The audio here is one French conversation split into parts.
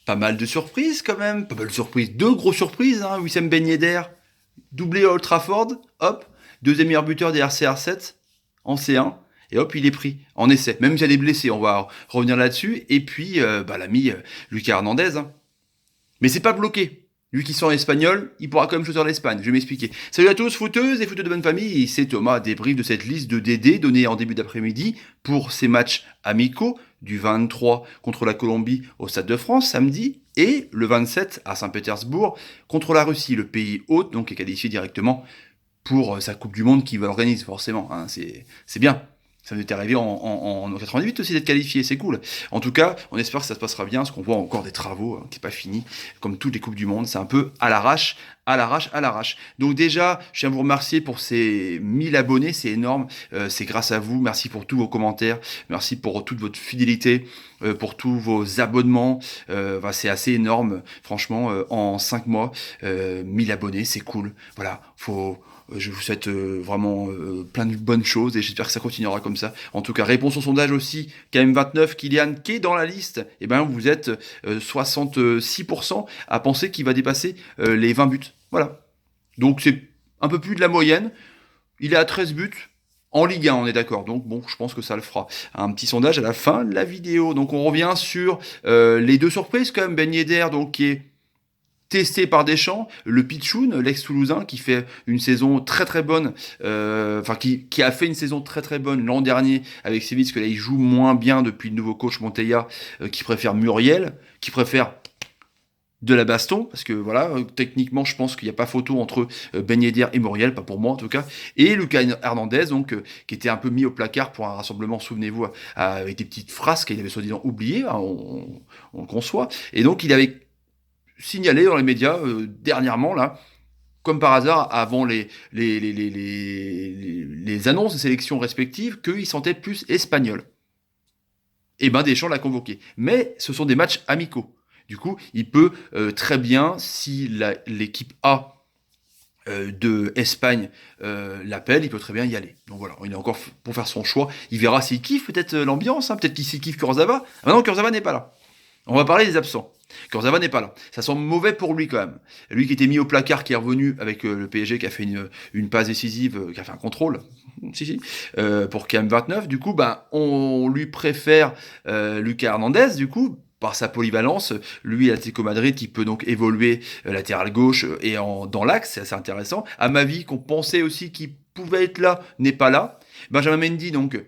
Pas mal de surprises quand même, pas mal de surprises, deux grosses surprises, hein. Wissam Ben Yedder, doublé à Old Trafford, hop, deuxième meilleur buteur des RCR7 en C1, et hop, il est pris en essai. Même s'il y a des blessés, on va revenir là-dessus. Et puis, l'ami Lucas Hernandez, hein. Mais c'est pas bloqué. Lui qui sent espagnol, il pourra quand même choisir l'Espagne. Je vais m'expliquer. Salut à tous, footeuses et footeux de bonne famille. C'est Thomas, débrief de cette liste de DD donnée en début d'après-midi pour ces matchs amicaux du 23 contre la Colombie au Stade de France samedi et le 27 à Saint-Pétersbourg contre la Russie, le pays hôte, donc qui est qualifié directement pour sa Coupe du Monde qui va organiser forcément. Hein. C'est bien. Ça nous est arrivé en 98 aussi d'être qualifié, c'est cool. En tout cas, on espère que ça se passera bien, parce qu'on voit encore des travaux qui n'est pas fini, comme toutes les Coupes du Monde, c'est un peu à l'arrache, à l'arrache, à l'arrache. Donc déjà, je tiens à vous remercier pour ces 1000 abonnés, c'est énorme, c'est grâce à vous, merci pour tous vos commentaires, merci pour toute votre fidélité, pour tous vos abonnements, c'est assez énorme, franchement, en 5 mois, 1000 abonnés, c'est cool. Voilà, je vous souhaite vraiment plein de bonnes choses et j'espère que ça continuera comme ça. En tout cas, réponse au sondage aussi, KM29, Kylian, qui est dans la liste, et ben vous êtes 66% à penser qu'il va dépasser les 20 buts. Voilà. Donc c'est un peu plus de la moyenne. Il est à 13 buts. En Ligue 1, on est d'accord. Donc bon, je pense que ça le fera. Un petit sondage à la fin de la vidéo. Donc on revient sur les deux surprises quand même. Ben Yedder, donc qui est testé par Deschamps, le Pitchoun, l'ex-Toulousain, qui fait une saison très très bonne, qui a fait une saison très très bonne l'an dernier avec Séville, parce que là il joue moins bien depuis le nouveau coach Montella, qui préfère Muriel, qui préfère de la baston, parce que voilà, techniquement je pense qu'il n'y a pas photo entre Ben Yedder et Muriel, pas pour moi en tout cas, et Lucas Hernandez, donc qui était un peu mis au placard pour un rassemblement, souvenez-vous, avec des petites phrases qu'il avait soi-disant oubliées, hein, on le conçoit, et donc il avait signalé dans les médias dernièrement, là, comme par hasard, avant les annonces de sélections respectives, qu'il sentait plus espagnol. Et ben Deschamps l'a convoqué. Mais ce sont des matchs amicaux. Du coup, il peut très bien, si l'équipe A de Espagne l'appelle, il peut très bien y aller. Donc voilà, il est encore pour faire son choix. Il verra s'il kiffe peut-être l'ambiance, hein, peut-être qu'il kiffe Kurzawa. Ah non, Kurzawa n'est pas là. On va parler des absents. Kurzawa n'est pas là. Ça semble mauvais pour lui quand même. Lui qui était mis au placard, qui est revenu avec le PSG, qui a fait une passe décisive, qui a fait un contrôle, si, pour KM29. Du coup, on lui préfère Lucas Hernandez, du coup, par sa polyvalence. Lui, à l'Atlético Madrid, qui peut donc évoluer latéral gauche dans l'axe, c'est assez intéressant. À ma vie, qu'on pensait aussi qu'il pouvait être là, n'est pas là. Benjamin Mendy, donc,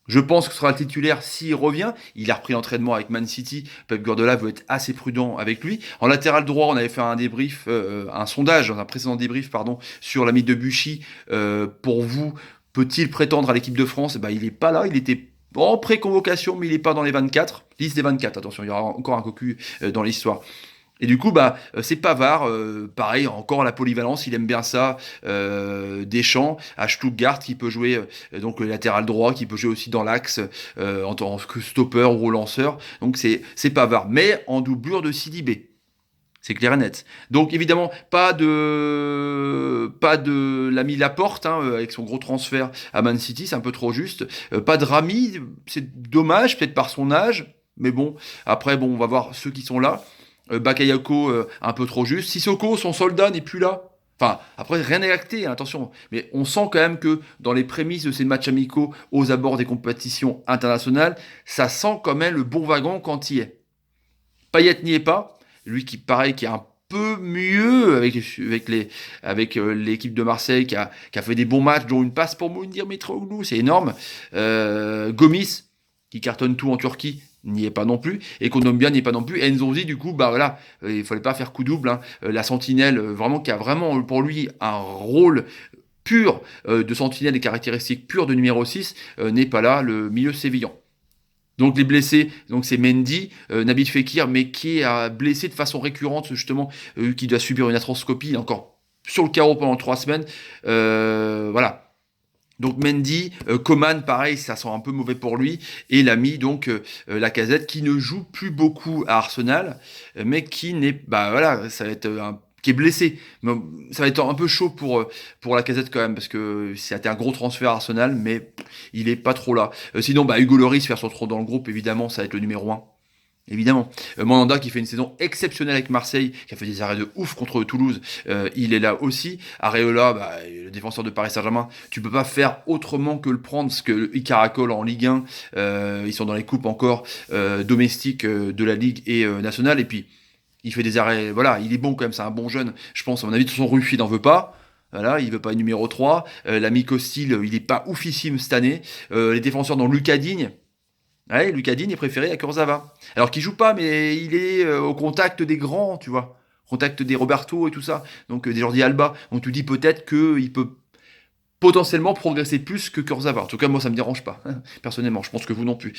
je pense que ce sera le titulaire s'il revient. Il a repris l'entraînement avec Man City. Pep Guardiola veut être assez prudent avec lui. En latéral droit, on avait fait un débrief, un sondage dans un précédent débrief, pardon, sur l'ami de Buchy. Pour vous, peut-il prétendre à l'équipe de France? Il n'est pas là. Il était en pré-convocation, mais il n'est pas dans les 24. Liste des 24, attention, il y aura encore un cocu dans l'histoire. Et du coup, c'est Pavard, pareil, encore la polyvalence, il aime bien ça. Deschamps, à Stuttgart, qui peut jouer donc le latéral droit, qui peut jouer aussi dans l'axe en tant que stopper ou lanceur. Donc c'est Pavard, mais en doublure de Sidibé. C'est clair et net. Donc évidemment, pas de l'ami Laporte, hein, avec son gros transfert à Man City, c'est un peu trop juste. Pas de Rami, c'est dommage, peut-être par son âge, mais bon, après, on va voir ceux qui sont là. Bakayoko, un peu trop juste. Sissoko, son soldat, n'est plus là. Enfin, après, rien n'est acté, hein, attention. Mais on sent quand même que dans les prémices de ces matchs amicaux aux abords des compétitions internationales, ça sent quand même le bon wagon quand il y est. Payet n'y est pas. Lui qui, pareil, qui est un peu mieux avec l'équipe de Marseille, qui a fait des bons matchs, dont une passe pour Mounir Mitroglou, c'est énorme. Gomis, qui cartonne tout en Turquie, n'y est pas non plus. Et Kondogbia n'y est pas non plus. Et Nzonzi, du coup, voilà, il fallait pas faire coup double, hein. La sentinelle, vraiment, qui a vraiment pour lui un rôle pur de sentinelle et caractéristiques pures de numéro 6, n'est pas là, le milieu sévillan. Donc les blessés, donc c'est Mendy, Nabil Fekir, mais qui est blessé de façon récurrente justement, qui doit subir une arthroscopie, encore sur le carreau pendant 3 semaines. Voilà. Donc Mendy, Coman, pareil, ça sent un peu mauvais pour lui. Et l'ami, donc Lacazette, qui ne joue plus beaucoup à Arsenal, mais qui n'est, voilà, ça va être qui est blessé. Mais ça va être un peu chaud pour Lacazette quand même, parce que c'était un gros transfert à Arsenal, mais il est pas trop là. Sinon, Hugo Lloris faire son trou dans le groupe, évidemment, ça va être le numéro 1. Évidemment. Mandanda qui fait une saison exceptionnelle avec Marseille, qui a fait des arrêts de ouf contre Toulouse, il est là aussi. Areola, bah, le défenseur de Paris Saint-Germain, tu peux pas faire autrement que le prendre, parce qu'il caracole en Ligue 1, ils sont dans les coupes encore domestiques de la Ligue et nationale, et puis il fait des arrêts, voilà, il est bon quand même, c'est un bon jeune, je pense, à mon avis, de toute façon, Ruffi n'en veut pas. Voilà, il veut pas être numéro 3. L'ami Costil, il est pas oufissime cette année. Les défenseurs dans Lucas Digne, ouais, Lucas Digne est préféré à Kurzawa. Alors qu'il joue pas, mais il est au contact des grands, tu vois. Au contact des Roberto et tout ça. Donc des Jordi Alba. Donc tu dis peut-être qu'il peut potentiellement progresser plus que Kurzawa. En tout cas, moi, ça me dérange pas. Personnellement, je pense que vous non plus.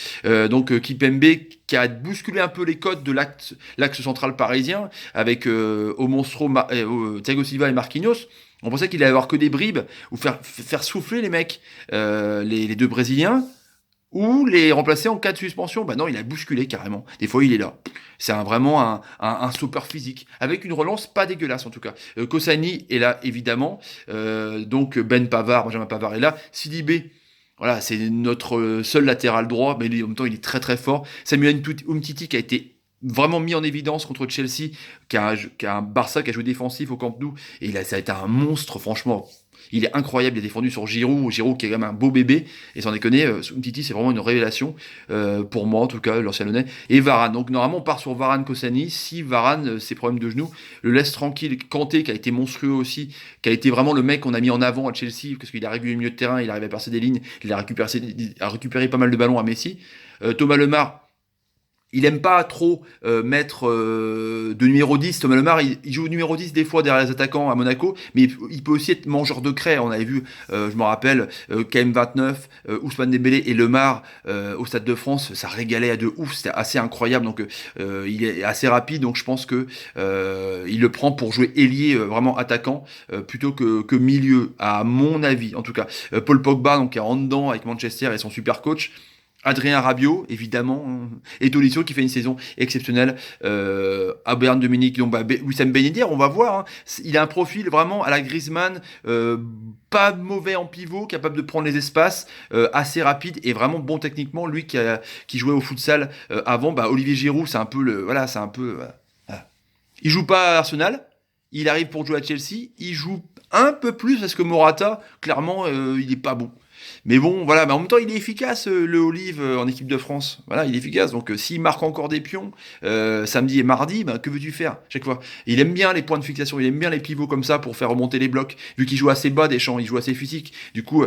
Kipembe, qui a bousculé un peu les codes de l'axe central parisien, avec Thiago Silva et Marquinhos. On pensait qu'il allait avoir que des bribes, ou faire souffler les mecs, les deux Brésiliens, ou les remplacer en cas de suspension. Bah non, il a bousculé carrément. Des fois, il est là. C'est vraiment un stopper physique, avec une relance pas dégueulasse en tout cas. Koscielny est là, évidemment. Donc Ben Pavard, Benjamin Pavard est là. Sidibé, voilà, c'est notre seul latéral droit, mais en même temps, il est très très fort. Samuel Umtiti qui a été vraiment mis en évidence contre Chelsea, qui a un Barça qui a joué défensif au Camp Nou, et ça a été un monstre, franchement. Il est incroyable, il a défendu sur Giroud qui est quand même un beau bébé, et sans déconner, Umtiti c'est vraiment une révélation, pour moi en tout cas, l'ancien Lyonnais, et Varane. Donc normalement on part sur Varane Koscielny, si Varane, ses problèmes de genoux, le laisse tranquille. Kanté qui a été monstrueux aussi, qui a été vraiment le mec qu'on a mis en avant à Chelsea, parce qu'il a régulé le milieu de terrain, il arrivait à percer des lignes, il a récupéré pas mal de ballons à Messi. Thomas Lemar, il aime pas trop mettre de numéro 10. Thomas Lemar, il joue numéro 10 des fois derrière les attaquants à Monaco, mais il peut aussi être mangeur de craie. On avait vu, je me rappelle, KM29, Ousmane Dembélé et Lemar au Stade de France, ça régalait à de ouf, c'était assez incroyable. Donc il est assez rapide, donc je pense que il le prend pour jouer ailier vraiment attaquant plutôt que milieu, à mon avis en tout cas. Paul Pogba, donc qui est en dedans avec Manchester et son super coach. Adrien Rabiot, évidemment, et Tolisso qui fait une saison exceptionnelle. Bayern Dominique, donc Wissam Ben Yedder, on va voir. Hein. Il a un profil vraiment à la Griezmann, pas mauvais en pivot, capable de prendre les espaces, assez rapide et vraiment bon techniquement. Lui qui jouait au futsal avant, Olivier Giroud, c'est un peu voilà. Il joue pas à Arsenal, il arrive pour jouer à Chelsea, il joue un peu plus parce que Morata, clairement, il est pas bon. Mais bon, voilà, mais en même temps, il est efficace, le Olive, en équipe de France. Voilà, il est efficace. Donc, s'il marque encore des pions, samedi et mardi, que veux-tu faire chaque fois? Il aime bien les points de fixation, il aime bien les pivots comme ça pour faire remonter les blocs. Vu qu'il joue assez bas, Deschamps, il joue assez physique. Du coup,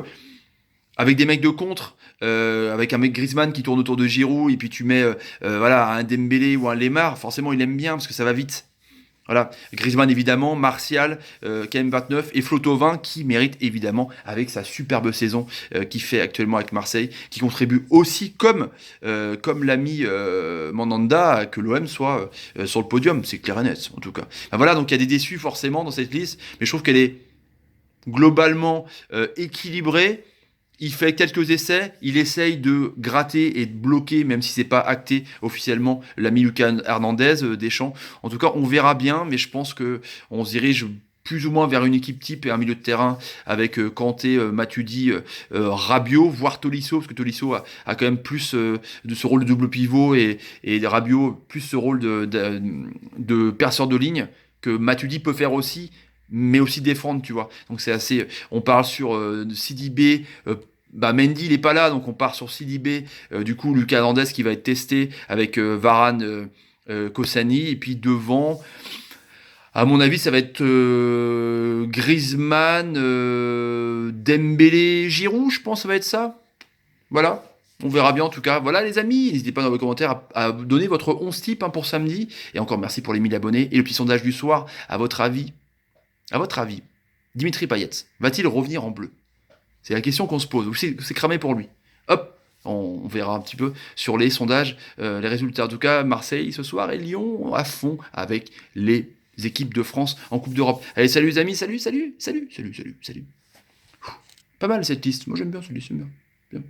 avec des mecs de contre, avec un mec Griezmann qui tourne autour de Giroud, et puis tu mets voilà, un Dembélé ou un Lemar, forcément, il aime bien parce que ça va vite. Voilà, Griezmann évidemment, Martial, KM29 et Flo-Thauvin qui mérite évidemment avec sa superbe saison qu'il fait actuellement avec Marseille, qui contribue aussi comme l'ami Mandanda que l'OM soit sur le podium, c'est clair et net en tout cas. Voilà, donc il y a des déçus forcément dans cette liste, mais je trouve qu'elle est globalement équilibrée. Il fait quelques essais, il essaye de gratter et de bloquer, même si c'est pas acté officiellement, l'ami Lucas Hernandez, Deschamps. En tout cas, on verra bien, mais je pense que on se dirige plus ou moins vers une équipe type et un milieu de terrain avec Kanté, Matuidi, Rabiot, voire Tolisso, parce que Tolisso a quand même plus de ce rôle de double pivot et Rabiot plus ce rôle de perceur de ligne que Matuidi peut faire aussi, mais aussi défendre, tu vois. Donc c'est assez. On parle sur Sidibé. Mendy il est pas là, donc on part sur Sidibé. Du coup, Lucas Hernandez qui va être testé avec Varane, Koscielny, et puis devant. À mon avis, ça va être Griezmann, Dembélé, Giroud, je pense que ça va être ça. Voilà. On verra bien en tout cas. Voilà les amis, n'hésitez pas dans vos commentaires à donner votre 11 type pour samedi. Et encore merci pour les 1000 abonnés. Et le petit sondage du soir, à votre avis, Dimitri Payet va-t-il revenir en bleu? C'est la question qu'on se pose. Ou c'est cramé pour lui? Hop, on verra un petit peu sur les sondages, les résultats. En tout cas, Marseille ce soir et Lyon à fond avec les équipes de France en Coupe d'Europe. Allez, salut les amis, salut. Pas mal cette liste. Moi j'aime bien cette liste, j'aime bien.